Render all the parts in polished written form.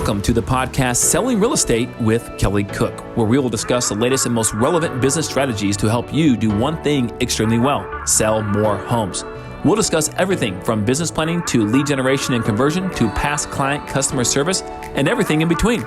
Welcome to the podcast Selling Real Estate with Kelly Cook, where we will discuss the latest and most relevant business strategies to help you do one thing extremely well: sell more homes. We'll discuss everything from business planning to lead generation and conversion to past client customer service and everything in between.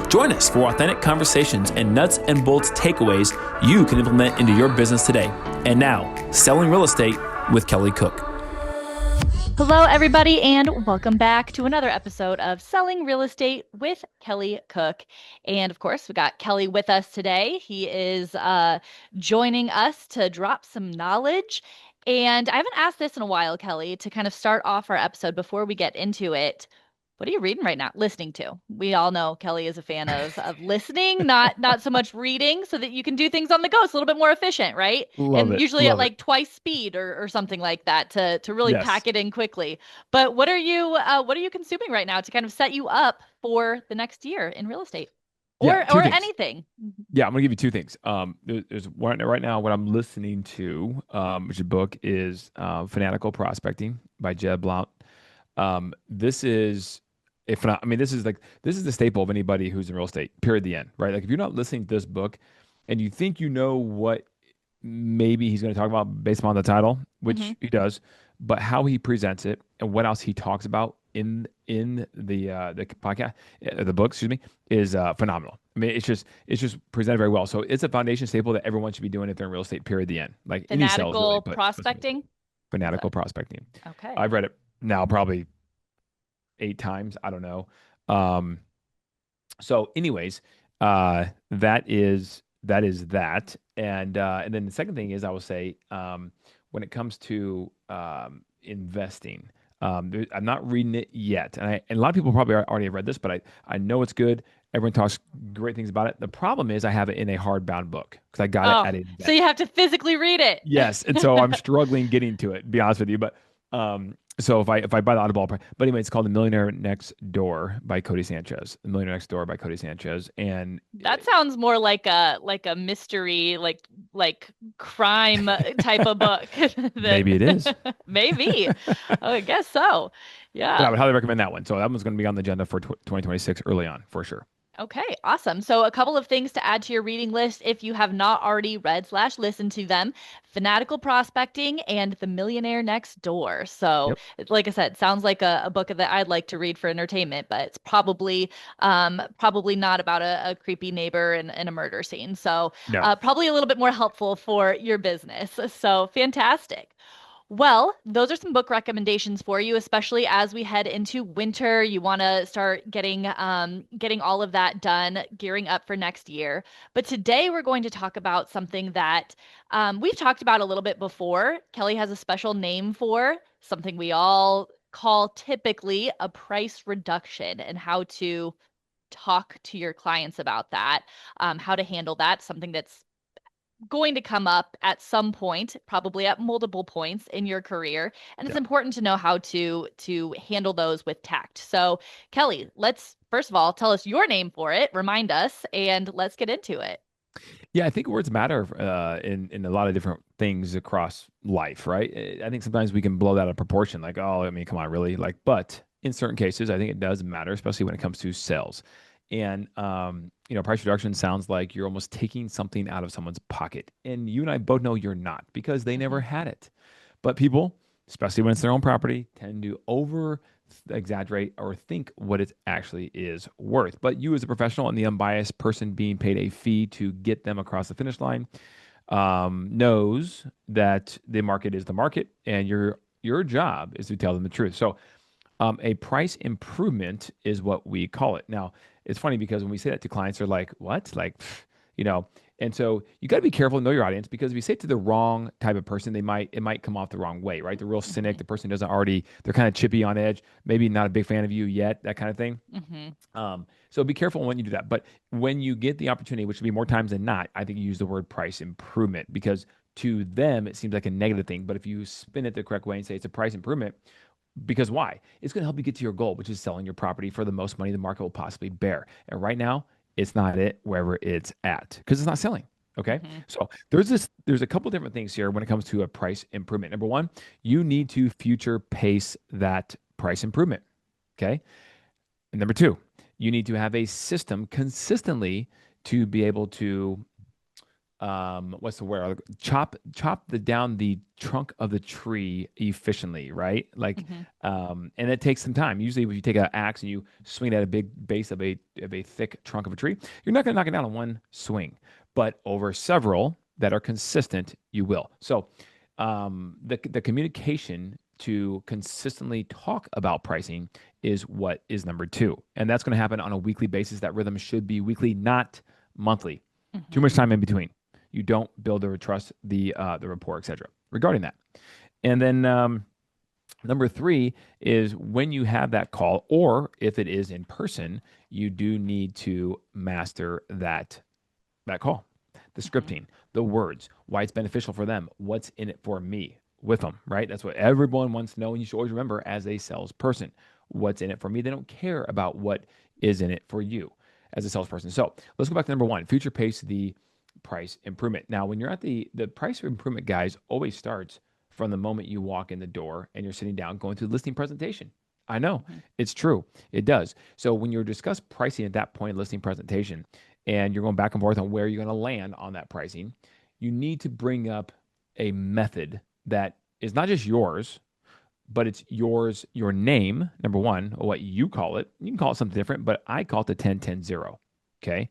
Join us for authentic conversations and nuts and bolts takeaways you can implement into your business today. And now, Selling Real Estate with Kelly Cook. Hello, everybody, and welcome back to another episode of Selling Real Estate with Kelly Cook. And of course, we got Kelly with us today. He is joining us to drop some knowledge. And I haven't asked this in a while, Kelly, to kind of start off our episode before we get into it. What are you reading right now? Listening to. We all know Kelly is a fan of listening, not so much reading, so that you can do things on the go. It's a little bit more efficient, right? Usually at like twice speed or something like that to really pack it in quickly. But what are you consuming right now to kind of set you up for the next year in real estate or anything? Yeah, I'm gonna give you two things. There's one right now. What I'm listening to, which a book is Fanatical Prospecting by Jeb Blount. This is this is the staple of anybody who's in real estate, period, the end, right? Like if you're not listening to this book and you think you know what maybe he's going to talk about based upon the title, which he does, but how he presents it and what else he talks about in the podcast, the book, is phenomenal. I mean, it's just presented very well. So it's a foundation staple that everyone should be doing if they're in real estate, period, the end. Like Fanatical prospecting? Fanatical prospecting. Okay. I've read it now probably 8 times. I don't know. So anyways, that is that. And then the second thing is, I will say, when it comes to investing, I'm not reading it yet. And a lot of people probably already have read this, but I know it's good. Everyone talks great things about it. The problem is I have it in a hardbound book because I got it at a So you have to physically read it. Yes. And so I'm struggling getting to it, to be honest with you. But so if I buy the Audible, but anyway, it's called The Millionaire Next Door by Cody Sanchez. The Millionaire Next Door by Cody Sanchez. And that sounds more like a mystery, like crime type of book. Maybe it is. Maybe. I guess so. Yeah. But I would highly recommend that one. So that one's going to be on the agenda for 2026 early on, for sure. Okay, awesome. So a couple of things to add to your reading list if you have not already read/listened to them: Fanatical Prospecting and The Millionaire Next Door. So like I said, sounds like a book that I'd like to read for entertainment, but it's probably not about a creepy neighbor and a murder scene. So probably a little bit more helpful for your business. So fantastic. Well, those are some book recommendations for you, especially as we head into winter. You want to start getting all of that done, gearing up for next year. But today we're going to talk about something that we've talked about a little bit before. Kelly has a special name for something we all call typically a price reduction, and how to talk to your clients about that, how to handle that, something that's going to come up at some point, probably at multiple points in your career. And it's important to know how to handle those with tact. So Kelly, let's first of all tell us your name for it, remind us, and let's get into it. Yeah, I think words matter in a lot of different things across life, right? I think sometimes we can blow that out of proportion, like, oh, I mean, come on, really? Like, but in certain cases, I think it does matter, especially when it comes to sales. And, price reduction sounds like you're almost taking something out of someone's pocket. And you and I both know you're not, because they never had it. But people, especially when it's their own property, tend to over exaggerate or think what it actually is worth. But you, as a professional and the unbiased person being paid a fee to get them across the finish line, knows that the market is the market, and your job is to tell them the truth. So a price improvement is what we call it. Now, it's funny because when we say that to clients, they're like, what? Like, and so you got to be careful and know your audience, because if you say it to the wrong type of person, it might come off the wrong way, right? The real cynic, the person they're kind of chippy on edge, maybe not a big fan of you yet, that kind of thing. So be careful when you do that. But when you get the opportunity, which will be more times than not, I think you use the word price improvement, because to them, it seems like a negative thing. But if you spin it the correct way and say it's a price improvement, because why? It's going to help you get to your goal, which is selling your property for the most money the market will possibly bear. And right now, it's not it wherever it's at, because it's not selling. Okay. So there's a couple different things here when it comes to a price improvement. Number one, you need to future pace that price improvement. Okay. And number two, You need to have a system consistently to be able to what's the word? Chop down the trunk of the tree efficiently, right? Like, and it takes some time. Usually, if you take an axe and you swing it at a big base of a thick trunk of a tree, you're not going to knock it down in one swing, but over several that are consistent, you will. So, the communication to consistently talk about pricing is what is number two, and that's going to happen on a weekly basis. That rhythm should be weekly, not monthly. Too much time in between. You don't build the trust, the rapport, etc. Regarding that, and then number three is when you have that call, or if it is in person, you do need to master that call, the scripting, the words, why it's beneficial for them, what's in it for me with them, right? That's what everyone wants to know, and you should always remember as a salesperson, what's in it for me. They don't care about what is in it for you as a salesperson. So let's go back to number one, future pace the price improvement. Now, when you're at the price improvement, guys, always starts from the moment you walk in the door and you're sitting down going through the listing presentation. I know it's true. It does. So when you're discuss pricing at that point, listing presentation, and you're going back and forth on where you're going to land on that pricing, you need to bring up a method that is not just yours, but it's yours, your name, number one, or what you call it. You can call it something different, but I call it the 10-10-0. Okay.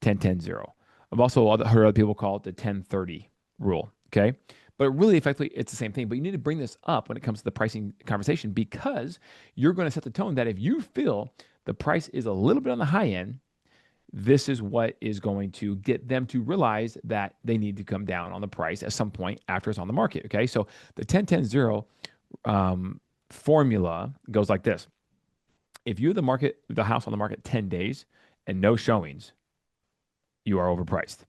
10-10-0. I've also heard other people call it the 10-30 rule. Okay. But really, effectively, it's the same thing. But you need to bring this up when it comes to the pricing conversation, because you're going to set the tone that if you feel the price is a little bit on the high end, this is what is going to get them to realize that they need to come down on the price at some point after it's on the market. Okay. So the 10-10-0 formula goes like this. If you have the house on the market 10 days and no showings, you are overpriced.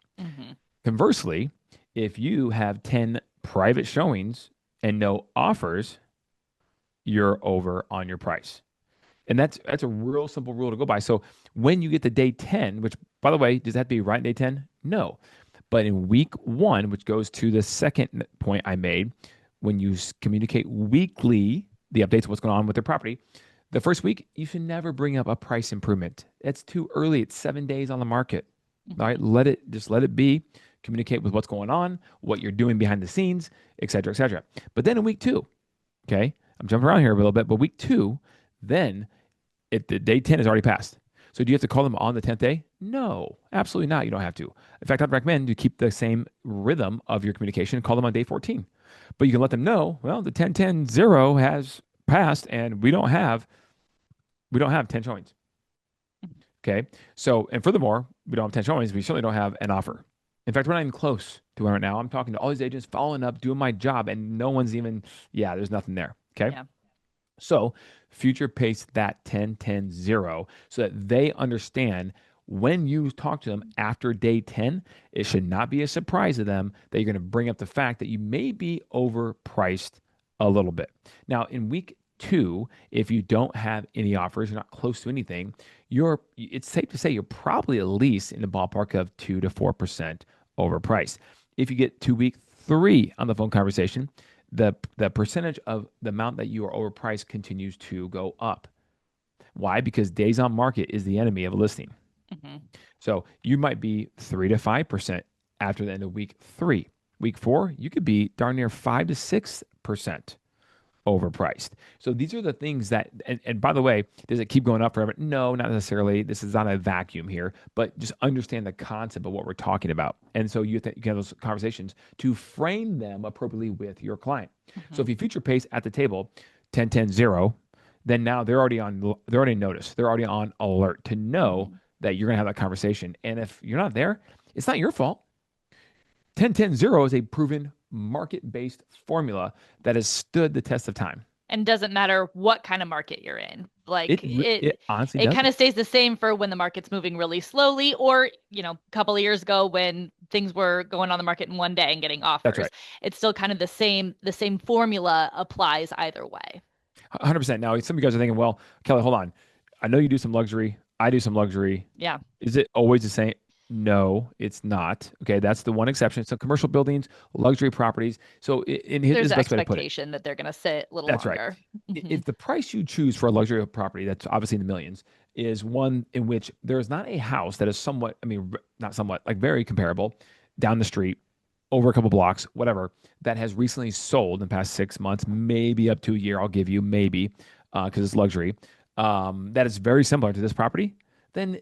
Conversely, if you have 10 private showings and no offers, you're over on your price. And that's a real simple rule to go by. So when you get to day 10, which, by the way, does that have to be right in day 10? No. But in week 1, which goes to the second point I made, when you communicate weekly the updates of what's going on with their property, the first week, you should never bring up a price improvement. It's too early. It's 7 days on the market. All right, let it be. Communicate with what's going on, what you're doing behind the scenes, et cetera, et cetera. But then in week 2, okay, I'm jumping around here a little bit, but week 2, then the day 10 is already passed. So do you have to call them on the 10th day? No, absolutely not. You don't have to. In fact, I'd recommend you keep the same rhythm of your communication and call them on day 14. But you can let them know, well, the 10-10-0 has passed and we don't have 10 showings. Okay. So, and furthermore, we don't have 10 showings. We certainly don't have an offer. In fact, we're not even close to one right now. I'm talking to all these agents, following up, doing my job, and no one's even, there's nothing there. Okay. Yeah. So future pace that 10-10-0 so that they understand when you talk to them after day 10, it should not be a surprise to them that you're going to bring up the fact that you may be overpriced a little bit. Now, in week 2, if you don't have any offers, you're not close to anything, it's safe to say you're probably at least in the ballpark of 2 to 4% overpriced. If you get to week 3 on the phone conversation, the percentage of the amount that you are overpriced continues to go up. Why? Because days on market is the enemy of a listing. So you might be 3 to 5% after the end of week 3. Week 4, you could be darn near 5 to 6% overpriced. So these are the things that, and by the way, does it keep going up forever? No, not necessarily. This is not a vacuum here, but just understand the concept of what we're talking about. And so you can have those conversations to frame them appropriately with your client. So if you future pace at the table 10-10-0, then now they're already noticed. They're already on alert to know that you're going to have that conversation. And if you're not there, it's not your fault. 10-10-0 is a proven market-based formula that has stood the test of time. And doesn't matter what kind of market you're in. Like it honestly kind of stays the same for when the market's moving really slowly, or a couple of years ago when things were going on the market in one day and getting offers. That's right. It's still kind of the same formula applies either way. 100%. Now, some of you guys are thinking, well, Kelly, hold on. I know you do some luxury. I do some luxury. Yeah. Is it always the same? No, it's not. Okay, that's the one exception. So commercial buildings, luxury properties. So there's the an best way to put it. Expectation that they're going to sit a little That's longer. Right. If the price you choose for a luxury property, that's obviously in the millions, is one in which there's not a house that is somewhat, I mean, not somewhat, like very comparable down the street, over a couple blocks, whatever, that has recently sold in the past 6 months, maybe up to a year. I'll give you maybe because it's luxury. That is very similar to this property. Then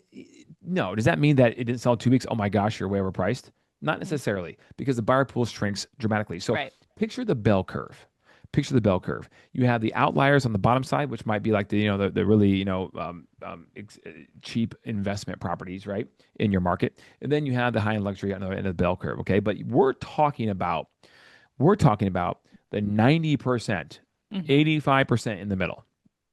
no, does that mean that it didn't sell in 2 weeks? Oh my gosh, you're way overpriced. Not necessarily, because the buyer pool shrinks dramatically. So Right. picture the bell curve. Picture the bell curve. You have the outliers on the bottom side, which might be like the really cheap investment properties, right, in your market, and then you have the high end luxury on the end of the bell curve. Okay, but we're talking about the 90%, Mm-hmm. 85% in the middle.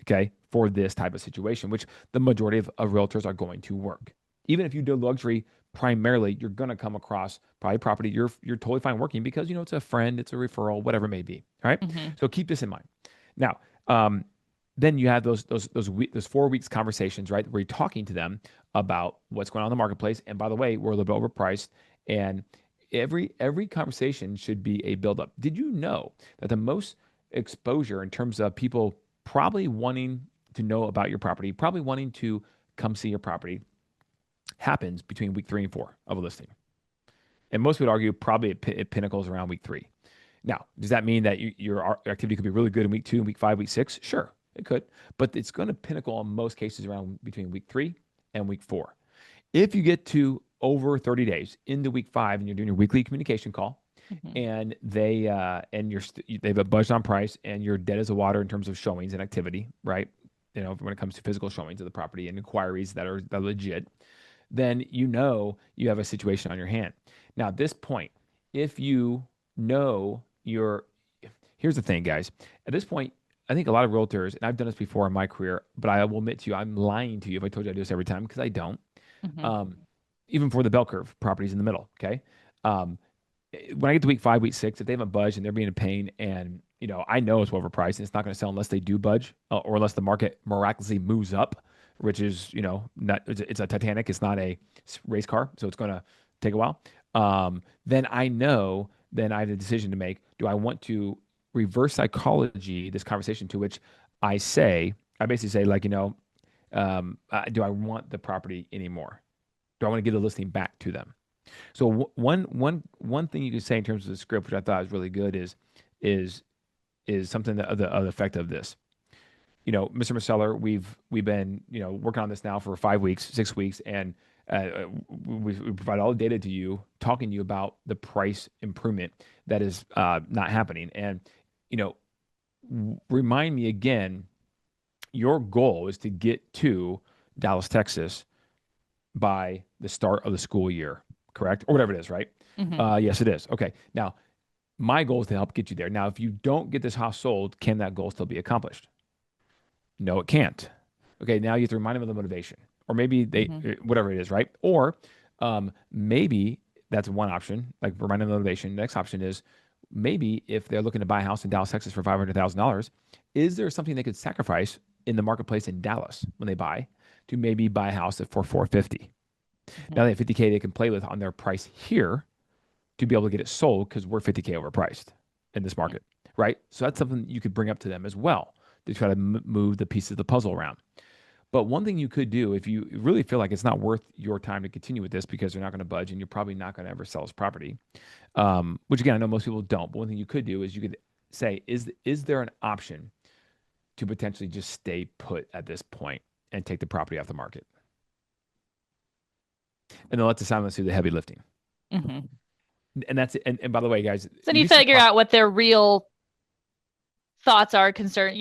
Okay, for this type of situation, which the majority of realtors are going to work. Even if you do luxury primarily, you're going to come across probably property you're totally fine working because it's a friend, it's a referral, whatever it may be. All right. Mm-hmm. So keep this in mind. Now, then you have those 4 weeks conversations, right, where you're talking to them about what's going on in the marketplace. And by the way, we're a little bit overpriced, and every conversation should be a buildup. Did you know that the most exposure in terms of people probably wanting to know about your property, probably wanting to come see your property, happens between week 3 and 4 of a listing? And most would argue probably it pinnacles around week 3. Now, does that mean that your activity could be really good in week 2, week 5, week 6? Sure, it could. But it's going to pinnacle in most cases around between week 3 and week 4. If you get to over 30 days into week 5 and you're doing your weekly communication call, Mm-hmm. and they've a budget on price and you're dead as a water in terms of showings and activity, right? When it comes to physical showings of the property and inquiries that are legit, then you have a situation on your hand. Now, at this point, if you know here's the thing, guys. At this point, I think a lot of realtors, and I've done this before in my career, but I will admit to you, I'm lying to you if I told you I do this every time, because I don't. Mm-hmm. Even for the bell curve properties in the middle, okay? When I get to week 5, week 6, if they haven't budged and they're being a pain, and I know it's overpriced and it's not going to sell unless they do budge, or unless the market miraculously moves up, which is not, it's a Titanic, it's not a race car, so it's going to take a while. Then I have a decision to make. Do I want to reverse psychology this conversation, to which I basically say, like, do I want the property anymore? Do I want to give the listing back to them? So one thing you can say in terms of the script, which I thought was really good, is something of the effect of this. Mr. Marceller, we've been working on this now for 5 weeks, 6 weeks, and we provide all the data to you, talking to you about the price improvement that is not happening. And remind me again, your goal is to get to Dallas, Texas by the start of the school year, correct? Or whatever it is, right? Mm-hmm. Yes, it is. Okay. Now, my goal is to help get you there. Now, if you don't get this house sold, can that goal still be accomplished? No, it can't. Okay. Now you have to remind them of the motivation, or maybe whatever it is, right? Or maybe that's one option, like remind them of the motivation. Next option is maybe if they're looking to buy a house in Dallas, Texas for $500,000, is there something they could sacrifice in the marketplace in Dallas when they buy to maybe buy a house for $450,000? Now they have $50,000 they can play with on their price here to be able to get it sold, because we're $50,000 overpriced in this market, right? So that's something you could bring up to them as well to try to move the pieces of the puzzle around. But one thing you could do, if you really feel like it's not worth your time to continue with this because they're not going to budge and you're probably not going to ever sell this property, which again, I know most people don't, but one thing you could do is you could say, is there an option to potentially just stay put at this point and take the property off the market? And then let the silence do the heavy lifting. Mm-hmm. And that's it. And by the way, guys, So you figure out what their real thoughts are concerned,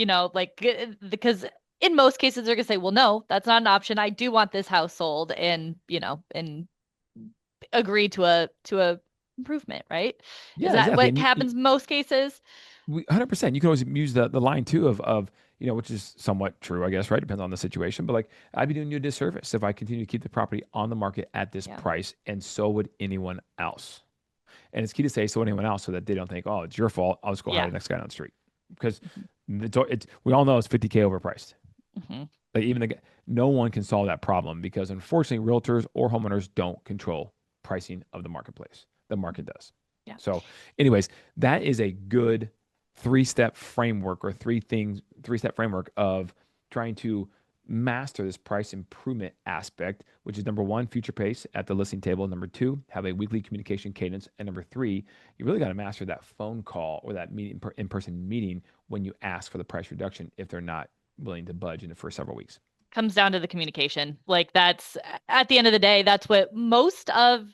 because in most cases they're gonna say, well, no, that's not an option. I do want this house sold, and and agree to a improvement, right? Yeah, Is that exactly. what happens most cases? 100%. You can always use the line too of which is somewhat true, I guess, right? Depends on the situation. But like, I'd be doing you a disservice if I continue to keep the property on the market at this price, and so would anyone else. And it's key to say so anyone else, so that they don't think, oh, it's your fault, I'll just go hire the next guy down the street, because we all know it's $50,000 overpriced. Mm-hmm. Like no one can solve that problem, because unfortunately, realtors or homeowners don't control pricing of the marketplace. The market does. Yeah. So, anyways, that is a good three-step framework of trying to master this price improvement aspect, which is number one, future pace at the listing table. Number two, have a weekly communication cadence. And number three, you really got to master that phone call or that meeting, in-person meeting when you ask for the price reduction if they're not willing to budge in the first several weeks. Comes down to the communication. Like that's at the end of the day, that's what most of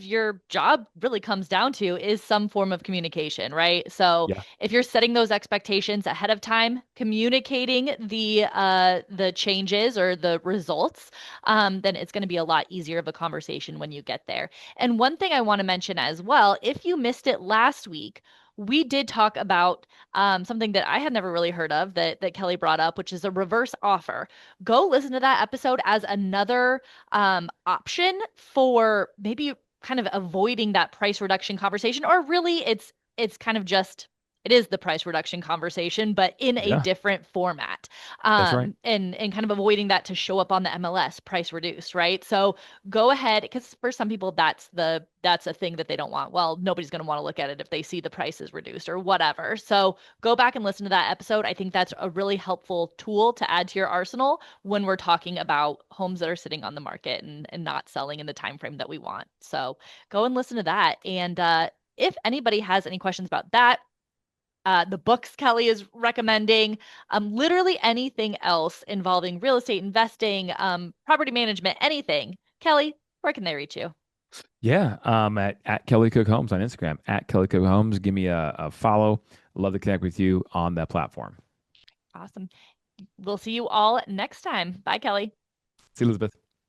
your job really comes down to is some form of communication, right? So Yeah. if you're setting those expectations ahead of time, communicating the changes or the results, then it's going to be a lot easier of a conversation when you get there. And one thing I want to mention as well, if you missed it last week, we did talk about something that I had never really heard of that Kelly brought up, which is a reverse offer. Go listen to that episode as another option for maybe kind of avoiding that price reduction conversation, or really it's kind of just it is the price reduction conversation, but in a Yeah, different format. that's right. And kind of avoiding that to show up on the MLS price reduced, right? So go ahead, because for some people that's a thing that they don't want. Well, nobody's going to want to look at it if they see the price is reduced or whatever. So go back and listen to that episode. I think that's a really helpful tool to add to your arsenal when we're talking about homes that are sitting on the market and not selling in the time frame that we want. So go and listen to that. And if anybody has any questions about that, the books Kelly is recommending, literally anything else involving real estate investing, property management, anything. Kelly, where can they reach you? Yeah, at Kelly Cook Homes on Instagram, at Kelly Cook Homes. Give me a follow. Love to connect with you on that platform. Awesome. We'll see you all next time. Bye, Kelly. See you, Elizabeth.